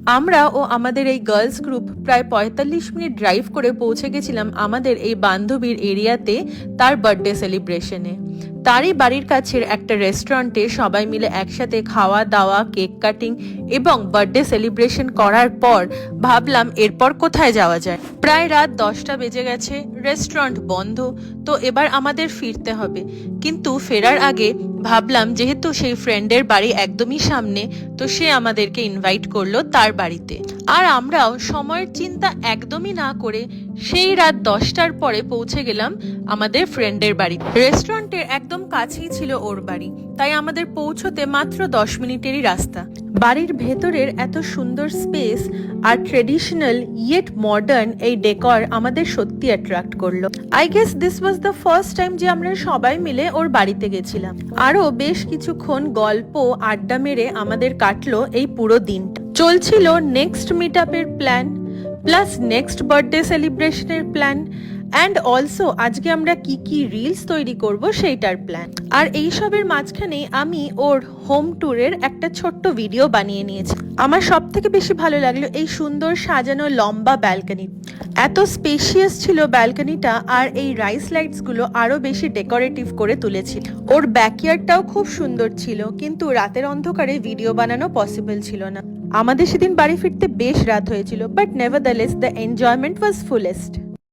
আমরা ও আমাদের এই গার্লস গ্রুপ প্রায় ৪৫ মিনিট ড্রাইভ করে পৌঁছে গেছিলাম আমাদের এই বান্ধবীর এরিয়াতে তার বার্থডে সেলিব্রেশনে। তারই বাড়ির কাছের একটা রেস্টুরেন্টে সবাই মিলে একসাথে খাওয়া দাওয়া, কেক কাটিং এবং বার্থডে সেলিব্রেশন করার পর ভাবলাম এরপর কোথায় যাওয়া যায়। প্রায় রাত ১০টা বেজে গেছে, রেস্টুরেন্ট বন্ধ, তো এবার আমাদের ফিরতে হবে। কিন্তু ফেরার আগে ভাবলাম যেহেতু সেই ফ্রেন্ডের বাড়ি একদমই সামনে, তো সে আমাদেরকে ইনভাইট করলো তার বাড়িতে। আর আমরাও সময়ের চিন্তা একদমই না করে সেই রাত ১০টার পরে পৌঁছে গেলাম আমাদের ফ্রেন্ডের বাড়ি। রেস্টুরেন্টের একদম কাছেই ছিল ওর বাড়ি, তাই আমাদের পৌঁছতে মাত্র ১০ মিনিটেরই রাস্তা। বাড়ির ভেতরের এত সুন্দর স্পেস আর ট্রেডিশনাল ইয়েট মডার্ন এই ডেকর আমাদের সত্যি অ্যাট্রাক্ট করলো। I guess this was the first time যে আমরা সবাই মিলে ওর বাড়িতে গেছিলাম। আরও বেশ কিছুক্ষণ গল্প আড্ডা মেরে আমাদের কাটলো এই পুরো দিনটা। চলছিল নেক্সট মিট আপের প্ল্যান, প্লাস নেক্সট বার্থডে সেলিব্রেশনের প্ল্যান, অ্যান্ড অলসো আজকে আমরা কি কি রিলস তৈরি করব সেইটার প্ল্যান। আর এইসবের মাঝখানেই আমি ওর হোম ট্যুরের একটা ছোট্ট ভিডিও বানিয়ে নিয়েছি। আমার সব থেকে বেশি ভালো লাগলো এই সুন্দর সাজানো লম্বা ব্যালকনি। এত স্পেশিয়াস ছিল ব্যালকনিটা, আর এই রাইস লাইটসগুলো আরো বেশি ডেকোরেটিভ করে তুলেছিল। ওর ব্যাকইয়ার্ডটাও খুব সুন্দর ছিল, কিন্তু রাতের অন্ধকারে ভিডিও বানানো পসিবল ছিল না। আমাদের সেদিন বাড়ি ফিরতে বেশ রাত হয়েছিল, but নেভারদালেস the enjoyment was fullest.